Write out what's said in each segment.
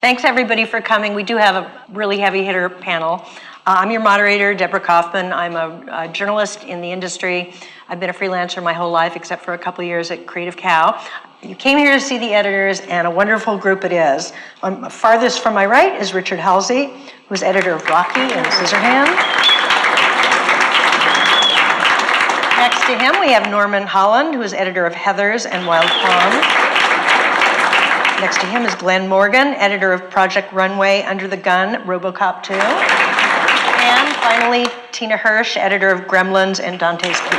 Thanks everybody for coming. We do have a really heavy hitter panel. I'm your moderator, Deborah Kaufman. I'm a journalist in the industry. I've been a freelancer my whole life except for a couple of years at Creative Cow. You came here to see the editors, and a wonderful group it is. Farthest from my right is Richard Halsey, who's editor of Rocky and Scissorhands. Next to him, we have Norman Holland, who is editor of Heathers and Wild Plum. Next to him is Glenn Morgan, editor of Project Runway, Under the Gun, RoboCop 2. And finally, Tina Hirsch, editor of Gremlins and Dante's Peak.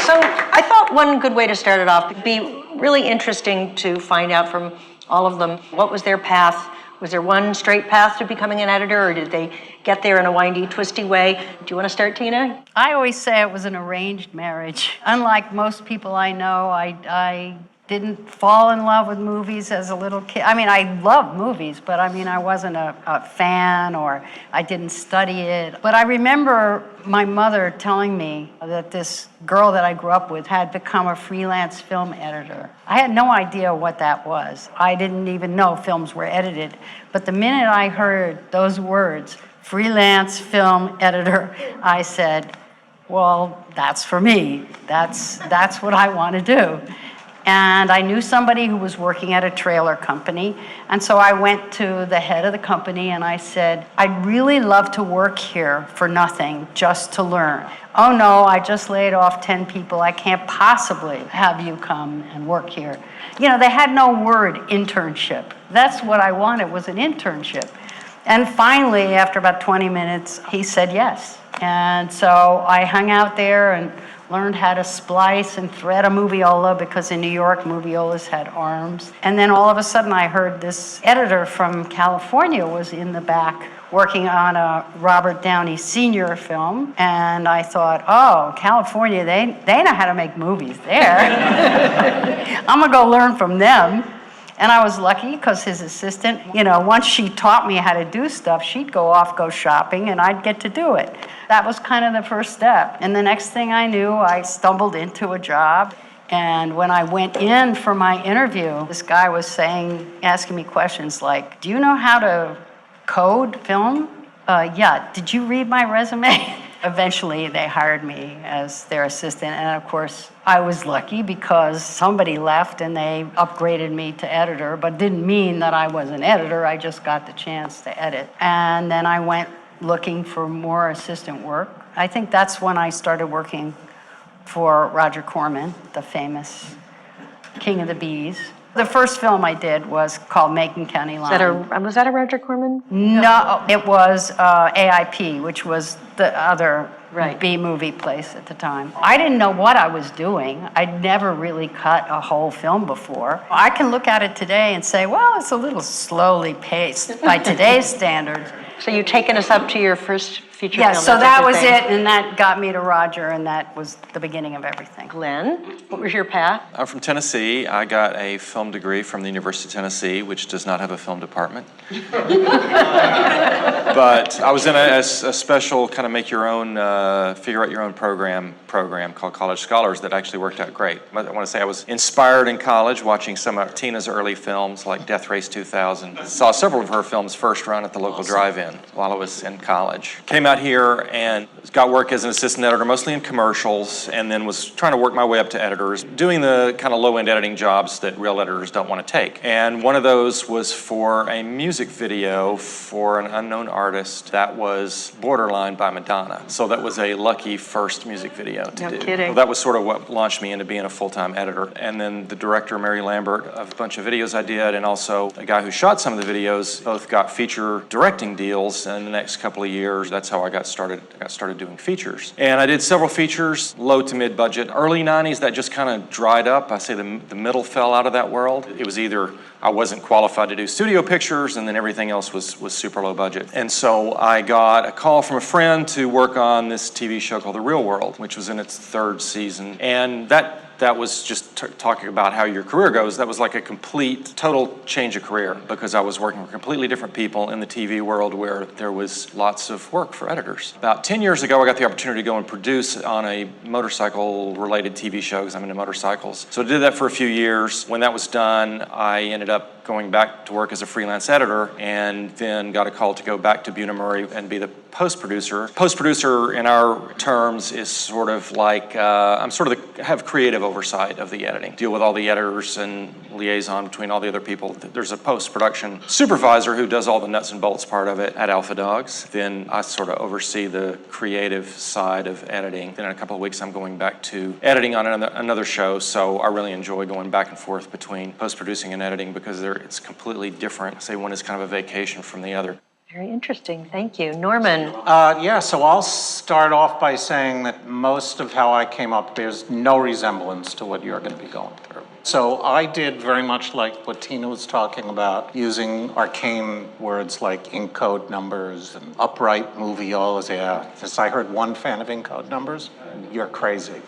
So I thought one good way to start it off would be really interesting to find out from all of them what was their path. Was there one straight path to becoming an editor, or did they get there in a windy, twisty way? Do you want to start, Tina? I always say it was an arranged marriage. Unlike most people I know, I didn't fall in love with movies as a little kid. I mean, I loved movies, but I mean, I wasn't a fan, or I didn't study it. But I remember my mother telling me that this girl that I grew up with had become a freelance film editor. I had no idea what that was. I didn't even know films were edited. But the minute I heard those words, freelance film editor, I said, well, that's for me. That's what I want to do. And I knew somebody who was working at a trailer company. And so I went to the head of the company and I said, I'd really love to work here for nothing, just to learn. Oh no, I just laid off 10 people. I can't possibly have you come and work here. You know, they had no word internship. That's what I wanted, was an internship. And finally, after about 20 minutes, he said yes. And so I hung out there and learned how to splice and thread a moviola, because in New York, moviolas had arms. And then all of a sudden I heard this editor from California was in the back working on a Robert Downey Sr. film. And I thought, oh, California, they know how to make movies there. I'm gonna go learn from them. And I was lucky because his assistant, you know, once she taught me how to do stuff, she'd go off, go shopping, and I'd get to do it. That was kind of the first step. And the next thing I knew, I stumbled into a job. And when I went in for my interview, this guy was asking me questions like, do you know how to code film? Yeah, did you read my resume? Eventually, they hired me as their assistant, and of course, I was lucky because somebody left and they upgraded me to editor, but didn't mean that I was an editor. I just got the chance to edit. And then I went looking for more assistant work. I think that's when I started working for Roger Corman, the famous King of the Bees. The first film I did was called Macon County Line. Was that a Roger Corman? No, it was AIP, which was the other B-movie place at the time. I didn't know what I was doing. I'd never really cut a whole film before. I can look at it today and say, well, it's a little slowly paced by today's standards. So you've taken us up to your first feature film. Yeah, so that was it, and that got me to Roger, and that was the beginning of everything. Glenn, what was your path? I'm from Tennessee. I got a film degree from the University of Tennessee, which does not have a film department. But I was in a special kind of make your own, figure out your own program called College Scholars that actually worked out great. I want to say I was inspired in college watching some of Tina's early films like Death Race 2000. Saw several of her films first run at the local drive-in while I was in college. Came out here and got work as an assistant editor, mostly in commercials, and then was trying to work my way up to editors, doing the kind of low-end editing jobs that real editors don't want to take. And one of those was for a music video for an unknown artist that was Borderline by Madonna. So that was a lucky first music video to do. No kidding. So that was sort of what launched me into being a full-time editor. And then the director, Mary Lambert, of a bunch of videos I did, and also a guy who shot some of the videos, both got feature directing deals in the next couple of years. That's how I got started doing features. And I did several features, low to mid budget. Early 90s, that just kind of dried up. I say the middle fell out of that world. It was either I wasn't qualified to do studio pictures, and then everything else was super low budget. And so I got a call from a friend to work on this TV show called The Real World, which was in its third season. And that that was just talking about how your career goes. That was like a complete, total change of career because I was working with completely different people in the TV world where there was lots of work for editors. About 10 years ago, I got the opportunity to go and produce on a motorcycle-related TV show because I'm into motorcycles. So I did that for a few years. When that was done, I ended up going back to work as a freelance editor and then got a call to go back to Buena Murray and be the post-producer. Post-producer in our terms is sort of like, I'm sort of have creative oversight of the editing, deal with all the editors and liaison between all the other people. There's a post-production supervisor who does all the nuts and bolts part of it at Alpha Dogs. Then I sort of oversee the creative side of editing. Then in a couple of weeks, I'm going back to editing on another show, so I really enjoy going back and forth between post-producing and editing because it's completely different. Say one is kind of a vacation from the other. Very interesting. Thank you. Norman. Yeah, so I'll start off by saying that most of how I came up, there's no resemblance to what you're going to be going through. So I did very much like what Tina was talking about, using arcane words like ink code numbers and upright moviolas. Yeah, just I heard one fan of ink code numbers. You're crazy.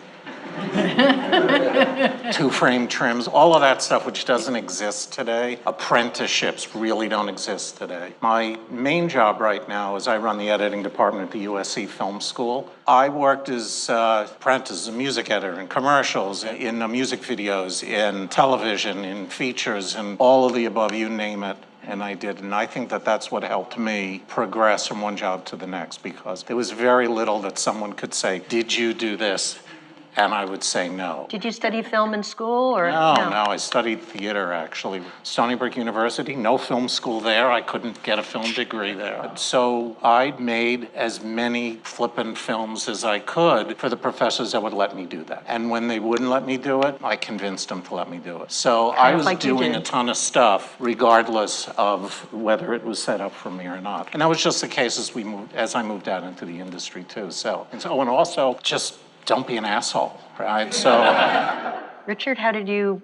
Two-frame trims, all of that stuff which doesn't exist today. Apprenticeships really don't exist today. My main job right now is I run the editing department at the USC Film School. I worked as apprentice, as a music editor in commercials, in music videos, in television, in features, and all of the above, you name it. And I did, and I think that that's what helped me progress from one job to the next because there was very little that someone could say, did you do this? And I would say no. Did you study film in school or No, I studied theater actually. Stony Brook University, no film school there. I couldn't get a film degree there. So I made as many flippant films as I could for the professors that would let me do that. And when they wouldn't let me do it, I convinced them to let me do it. So I was doing a ton of stuff regardless of whether it was set up for me or not. And that was just the case as I moved out into the industry too. And also just don't be an asshole, right? So, Richard, how did you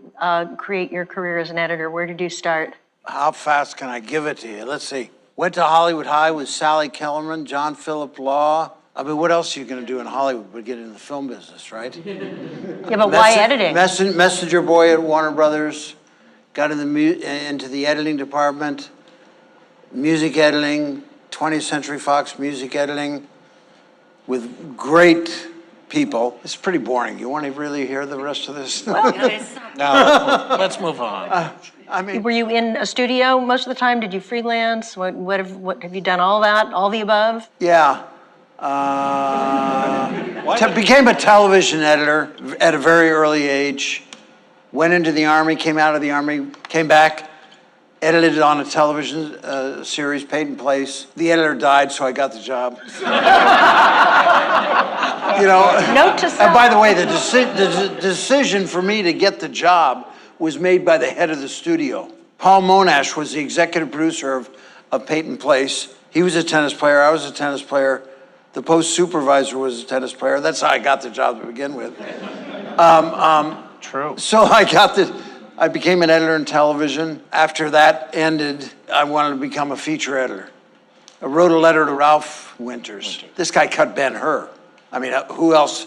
create your career as an editor? Where did you start? How fast can I give it to you? Let's see. Went to Hollywood High with Sally Kellerman, John Philip Law. I mean, what else are you going to do in Hollywood but get in the film business, right? Yeah, but why editing? Messenger boy at Warner Brothers. Got into the editing department. Music editing, 20th Century Fox music editing with great people. It's pretty boring. You want to really hear the rest of this? no, let's move on. I mean, Were you in a studio most of the time? Did you freelance? What have you done? All that? All the above? yeah. Became a television editor at a very early age. Went into the Army, came out of the Army, came back, edited on a television series, Peyton Place. The editor died, so I got the job. Note to self. And by the way, the decision for me to get the job was made by the head of the studio. Paul Monash was the executive producer of Peyton Place. He was a tennis player. I was a tennis player. The post supervisor was a tennis player. That's how I got the job to begin with. True. So I became an editor in television. After that ended, I wanted to become a feature editor. I wrote a letter to Ralph Winters. This guy cut Ben-Hur. I mean, who else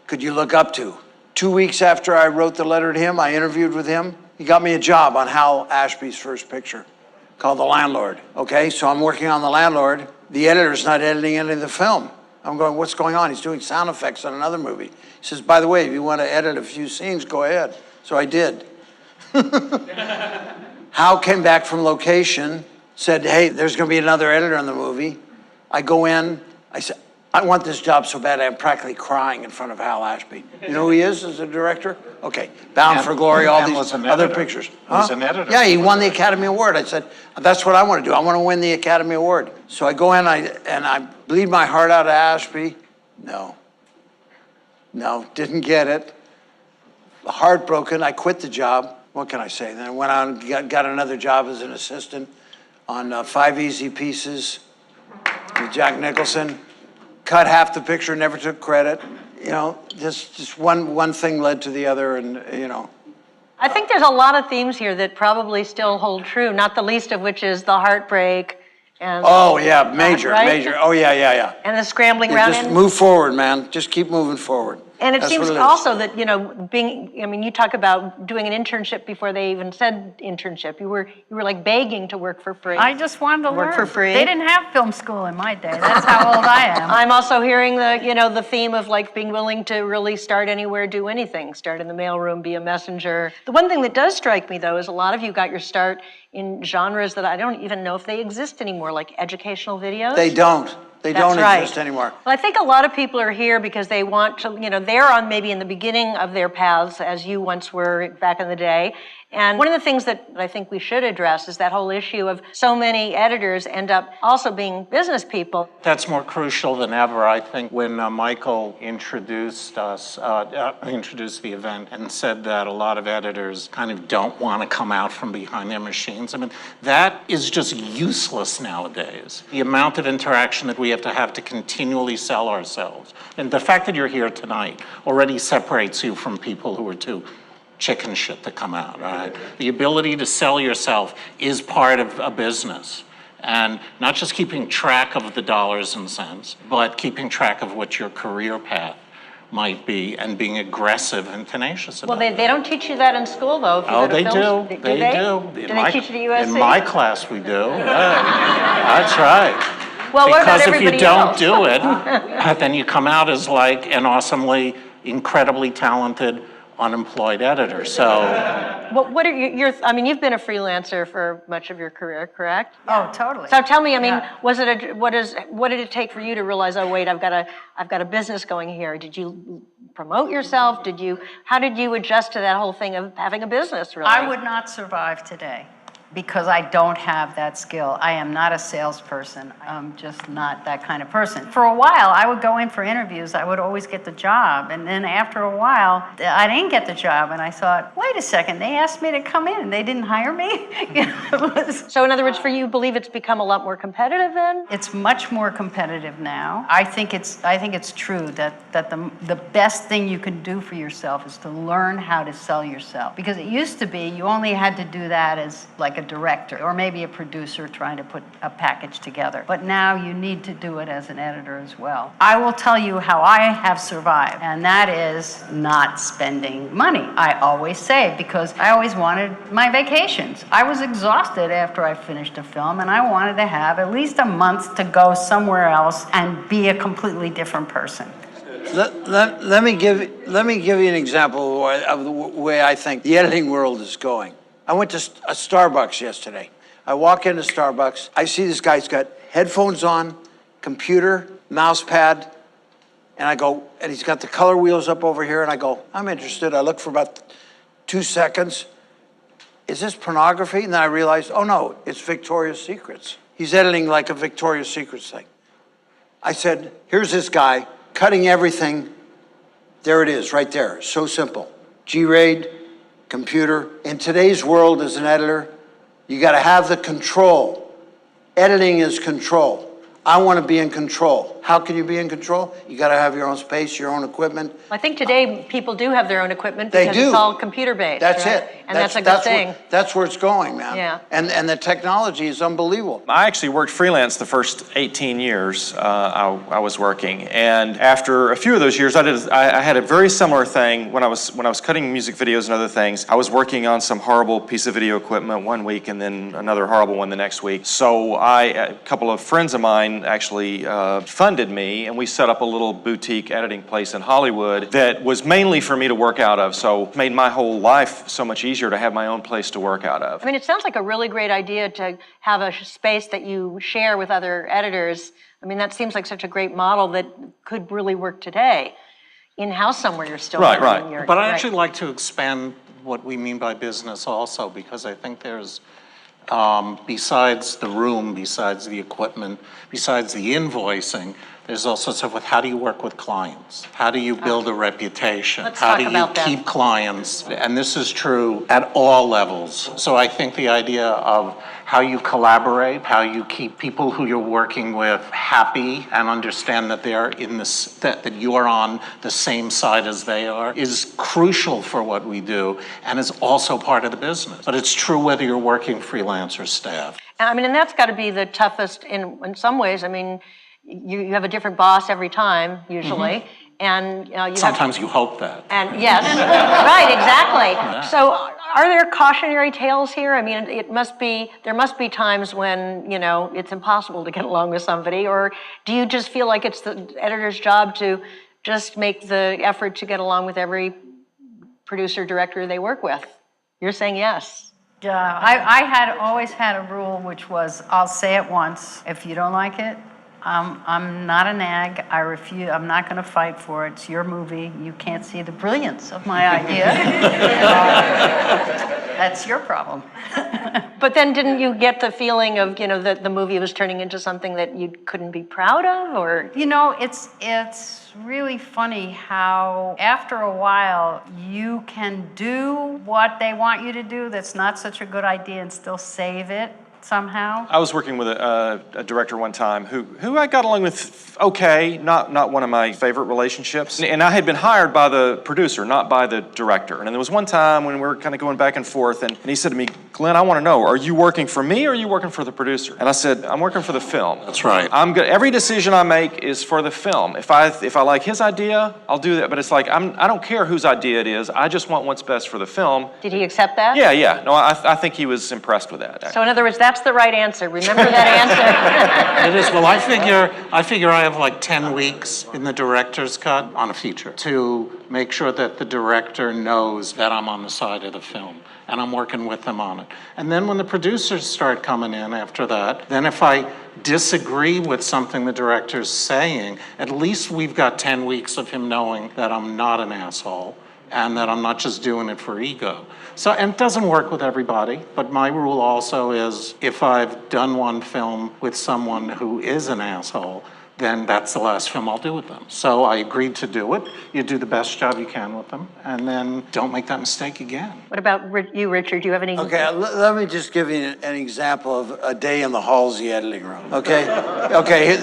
could you look up to? 2 weeks after I wrote the letter to him, I interviewed with him. He got me a job on Hal Ashby's first picture called The Landlord. Okay, so I'm working on The Landlord. The editor's not editing any of the film. I'm going, what's going on? He's doing sound effects on another movie. He says, by the way, if you want to edit a few scenes, go ahead. So I did. Hal came back from location, said, hey, there's going to be another editor on the movie. I go in, I said, I want this job so bad I'm practically crying in front of Hal Ashby. You know who he is as a director? Okay, Bound for Glory, all these other pictures. He was an editor. Yeah, he won the Academy Award. I said, that's what I want to do. I want to win the Academy Award. So I go in and I bleed my heart out of Ashby. No, didn't get it. Heartbroken, I quit the job. What can I say? Then I went on and got another job as an assistant on 5 Easy Pieces with Jack Nicholson. Cut half the picture, never took credit. Just one thing led to the other, and I think there's a lot of themes here that probably still hold true, not the least of which is the heartbreak and Oh yeah, major. right? Oh yeah. And the scrambling Yeah, around. just move forward, man. Just keep moving forward. And it That's seems what it is. also that, you talk about doing an internship before they even said internship. You were like begging to work for free. I just wanted to learn. Work for free. They didn't have film school in my day. That's how old I am. I'm also hearing the theme of like being willing to really start anywhere, do anything, start in the mailroom, be a messenger. The one thing that does strike me though is a lot of you got your start in genres that I don't even know if they exist anymore, like educational videos. They don't. They That's don't right. exist anymore. Well, I think a lot of people are here because they want to, they're on maybe in the beginning of their paths as you once were back in the day. And one of the things that I think we should address is that whole issue of so many editors end up also being business people. That's more crucial than ever. I think when Michael introduced us, introduced the event and said that a lot of editors kind of don't want to come out from behind their machines. I mean, that is just useless nowadays. The amount of interaction that we have to continually sell ourselves. And the fact that you're here tonight already separates you from people who are too chicken shit to come out, right? The ability to sell yourself is part of a business. And not just keeping track of the dollars and cents, but keeping track of what your career path might be and being aggressive and tenacious about Well, they don't teach you that in school, though. If you Oh, go to they film do. school. They do. Do they teach it at USC? In my class, we do. Yeah. That's right. Well, what about Because if you everybody don't else? do it, then you come out as like an awesomely, incredibly talented, unemployed editor. So Well, what are you've been a freelancer for much of your career, correct? Oh, totally. So tell me, Yeah. what did it take for you to realize, oh wait, I've got a business going here? Did you promote yourself? How did you adjust to that whole thing of having a business, really? I would not survive today because I don't have that skill. I am not a salesperson. I'm just not that kind of person. For a while, I would go in for interviews. I would always get the job. And then after a while, I didn't get the job. And I thought, wait a second, they asked me to come in and they didn't hire me? So in other words, for you, believe it's become a lot more competitive then? It's much more competitive now. I think it's true that the best thing you can do for yourself is to learn how to sell yourself. Because it used to be you only had to do that as like a director or maybe a producer trying to put a package together. But now you need to do it as an editor as well. I will tell you how I have survived, and that is not spending money. I always save because I always wanted my vacations. I was exhausted after I finished a film, and I wanted to have at least a month to go somewhere else and be a completely different person. Let me give you an example of the way I think the editing world is going. I went to a Starbucks yesterday. I walk into Starbucks. I see this guy's got headphones on, computer, mouse pad, and I go, and he's got the color wheels up over here, and I go, I'm interested. I look for about 2 seconds. Is this pornography? And then I realized, oh no, it's Victoria's Secrets. He's editing like a Victoria's Secrets thing. I said, here's this guy cutting everything. There it is, right there. So simple. G-RAID, computer. In today's world as an editor, you got to have the control. Editing is control. I want to be in control. How can you be in control? You got to have your own space, your own equipment. I think today people do have their own equipment They because do. it's all computer-based. That's right? it. And that's a good thing. That's where it's going, man. Yeah. And the technology is unbelievable. I actually worked freelance the first 18 years I was working, and after a few of those years, I had a very similar thing when I was cutting music videos and other things. I was working on some horrible piece of video equipment one week, and then another horrible one the next week. So a couple of friends of mine actually funded me, and we set up a little boutique editing place in Hollywood that was mainly for me to work out of. So it made my whole life so much easier to have my own place to work out of. I mean, it sounds like a really great idea to have a space that you share with other editors. I mean, that seems like such a great model that could really work today. In-house somewhere, you're still Right, editing right. your- But I'd actually like to expand what we mean by business also, because I think there's, besides the room, besides the equipment, besides the invoicing, there's also stuff with how do you work with clients? How do you build a reputation? Let's How talk do you about that. keep clients? And this is true at all levels. So I think the idea of how you collaborate, how you keep people who you're working with happy and understand that they're in this, that you are on the same side as they are, is crucial for what we do and is also part of the business. But it's true whether you're working freelance or staff. I mean, and that's got to be the toughest in some ways. I mean, you have a different boss every time, usually. and you have. Sometimes you hope that. And yes, right, exactly. So are there cautionary tales here? I mean, there must be times when, it's impossible to get along with somebody, or do you just feel like it's the editor's job to just make the effort to get along with every producer, director they work with? You're saying yes. Yeah, I had always had a rule, which was, I'll say it once. If you don't like it, I'm not a nag. I refuse. I'm not going to fight for it. It's your movie. You can't see the brilliance of my idea. That's your problem. But then didn't you get the feeling of, that the movie was turning into something that you couldn't be proud of, or? It's really funny how after a while you can do what they want you to do that's not such a good idea and still save it somehow. I was working with a director one time who I got along with okay, not one of my favorite relationships. And I had been hired by the producer, not by the director. And there was one time when we were kind of going back and forth, and he said to me, Glenn, I want to know, are you working for me or are you working for the producer? And I said, I'm working for the film. That's right. Every decision I make is for the film. If I like his idea, I'll do that. But it's like, I don't care whose idea it is. I just want what's best for the film. Did he accept that? Yeah. No, I think he was impressed with that. So in other words, that's the right answer. Remember that answer. It is. Well, I figure I have like 10 weeks in the director's cut on a feature to make sure that the director knows that I'm on the side of the film and I'm working with them on it. And then when the producers start coming in after that, then if I disagree with something the director's saying, at least we've got 10 weeks of him knowing that I'm not an asshole and that I'm not just doing it for ego. So, and it doesn't work with everybody, but my rule also is if I've done one film with someone who is an asshole, then that's the last film I'll do with them. So I agreed to do it. You do the best job you can with them, and then don't make that mistake again. What about you, Richard? Do you have any? Okay, let me just give you an example of a day in the Halsey editing room. Okay,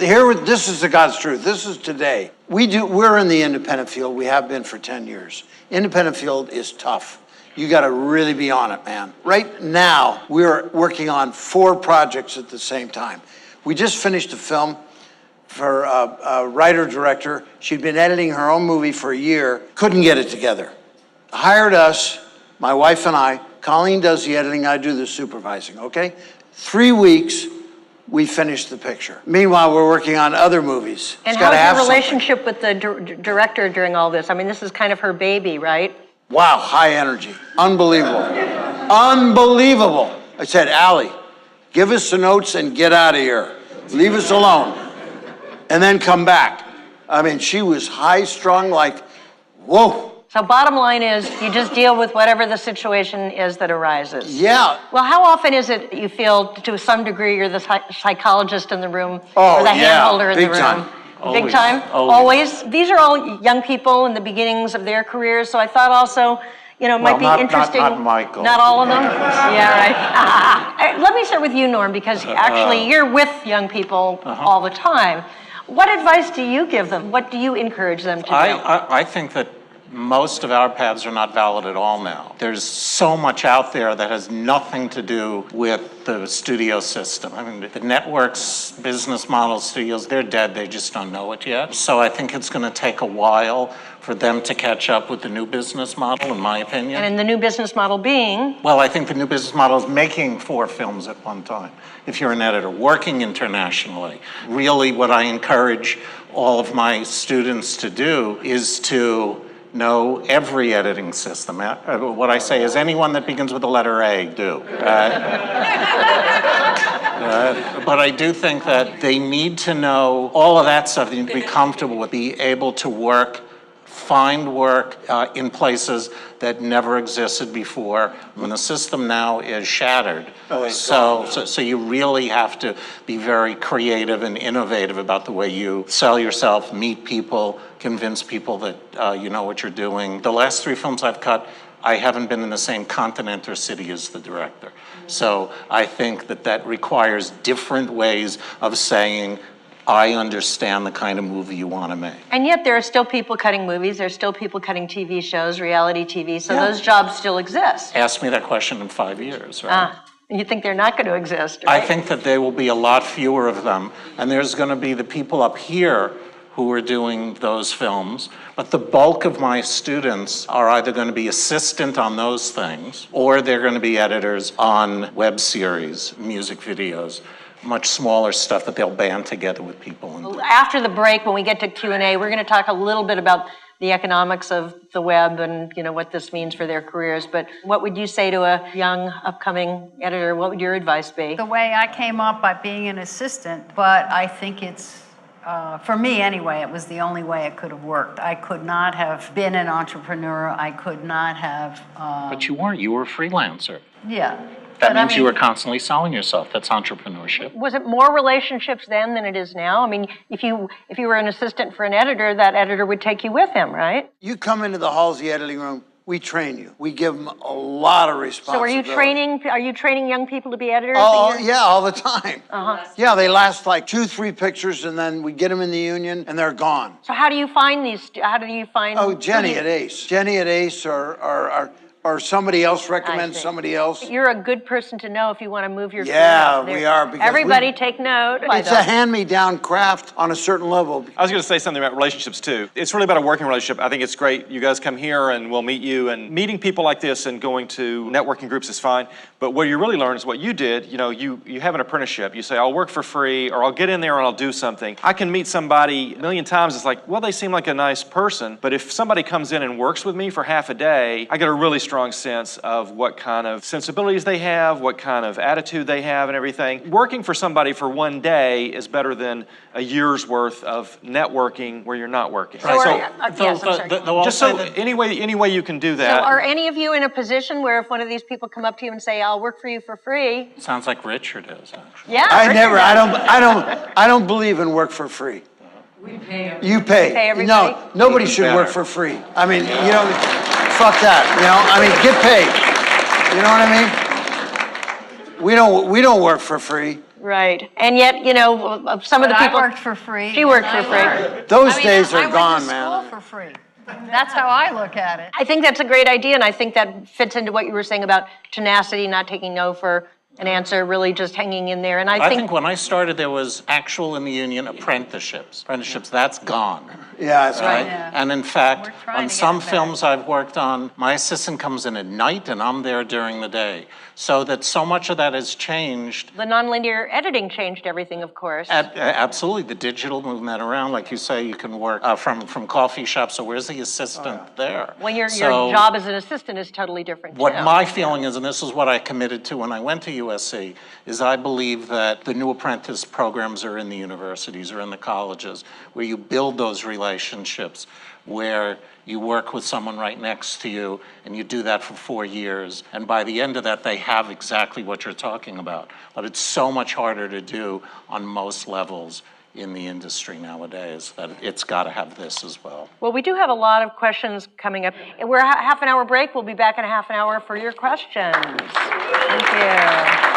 here. This is the God's truth. This is today. We're in the independent field. We have been for 10 years. Independent field is tough. You got to really be on it, man. Right now, we're working on 4 projects at the same time. We just finished a film for a writer-director. She'd been editing her own movie for a year, couldn't get it together. Hired us, my wife and I. Colleen does the editing, I do the supervising, okay? 3 weeks, we finished the picture. Meanwhile, we're working on other movies. And how is your relationship with the director during all this? I mean, this is kind of her baby, right? Wow, high energy. Unbelievable. Unbelievable. I said, Allie, give us the notes and get out of here. Leave us alone. And then come back. I mean, she was high-strung, like, whoa. So bottom line is, you just deal with whatever the situation is that arises. Yeah. Well, how often is it you feel, to some degree, you're the psychologist in the room, Oh, or the yeah, handholder in the big room? time. Big Always. time? Always. These are all young people in the beginnings of their careers, so I thought also, it might be interesting. Not Michael. Not all of them? Yeah, right. Let me start with you, Norm, because actually you're with young people all the time. What advice do you give them? What do you encourage them to do? I think that most of our paths are not valid at all now. There's so much out there that has nothing to do with the studio system. I mean, the networks, business models, studios, they're dead. They just don't know it yet. So I think it's going to take a while for them to catch up with the new business model, in my opinion. And in the new business model being? Well, I think the new business model is making 4 films at one time. If you're an editor, working internationally. Really, what I encourage all of my students to do is to know every editing system. What I say is anyone that begins with the letter A, do. But I do think that they need to know all of that stuff. They need to be comfortable with, be able to work, find work in places that never existed before. When the system now is shattered, so you really have to be very creative and innovative about the way you sell yourself, meet people, convince people that you know what you're doing. The last 3 films I've cut, I haven't been in the same continent or city as the director. So I think that requires different ways of saying, I understand the kind of movie you want to make. And yet there are still people cutting movies, there's still people cutting TV shows, reality TV, so those jobs still exist. Ask me that question in 5 years, right? You think they're not going to exist, right? I think that there will be a lot fewer of them, and there's going to be the people up here who are doing those films, but the bulk of my students are either going to be assistant on those things, or they're going to be editors on web series, music videos, much smaller stuff that they'll band together with people and do. After the break, when we get to Q&A, we're going to talk a little bit about the economics of the web and what this means for their careers. But what would you say to a young upcoming editor? What would your advice be? The way I came up by being an assistant, but I think it's, for me anyway, it was the only way it could have worked. I could not have been an entrepreneur. I could not have. But you weren't. You were a freelancer. Yeah. That But I means you mean- were constantly selling yourself. That's entrepreneurship. Was it more relationships then than it is now? I mean, if you were an assistant for an editor, that editor would take you with him, right? You come into the Halsey editing room, we train you. We give them a lot of So responsibility. are you training young people to be editors? Oh, yeah, all the time. Yeah, they last like 2-3 pictures, and then we get them in the union, and they're gone. So how do you find these? How do you find? Oh, Jenny at Ace. Jenny at Ace or somebody else recommends see. somebody else. You're a good person to know if you want to move your career Yeah, up there. we are, because Everybody take note. It's a hand-me-down craft on a certain level. I was going to say something about relationships too. It's really about a working relationship. I think it's great. You guys come here and we'll meet you, and meeting people like this and going to networking groups is fine. But what you really learn is what you did. You have an apprenticeship. You say, I'll work for free, or I'll get in there and I'll do something. I can meet somebody a million times. It's like, well, they seem like a nice person. But if somebody comes in and works with me for half a day, I get a really strong sense of what kind of sensibilities they have, what kind of attitude they have and everything. Working for somebody for one day is better than a year's worth of networking where you're not working. Yes, I'm sorry. Just so any way you can do So that. are any of you in a position where if one of these people come up to you and say, I'll work for you for free? Sounds like Richard is, actually. Yeah. I don't believe in work for free. We pay. You pay. Pay everybody? No, nobody should work for free. I mean, fuck that, I mean, get paid. You know what I mean? We don't work for free. Right. And yet, some of the But people. I worked for free. She worked for I free. worked. Those I mean, days I are gone, went to man. school for free. That's how I look at it. I think that's a great idea, and I think that fits into what you were saying about tenacity, not taking no for an answer, really just hanging in there. And I think when I started, there was actual in the union apprenticeships. That's gone. Yeah, that's Right. right. Yeah. And in fact, We're trying on to get some it back. films I've worked on, my assistant comes in at night and I'm there during the day. So that so much of that has changed. the nonlinear editing changed everything, of course. Absolutely, the digital movement around, like you say, you can work from coffee shops. So where's the assistant there? Well, your So job as an assistant is totally different, what too. my feeling is, and this is what I committed to when I went to USC, is I believe that the new apprentice programs are in the universities or in the colleges, where you build those relationships, where you work with someone right next to you, and you do that for 4 years. And by the end of that, they have exactly what you're talking about. But it's so much harder to do on most levels in the industry nowadays that it's got to have this as well. Well, we do have a lot of questions coming up. We're half an hour break. We'll be back in a half an hour for your questions. Thank you.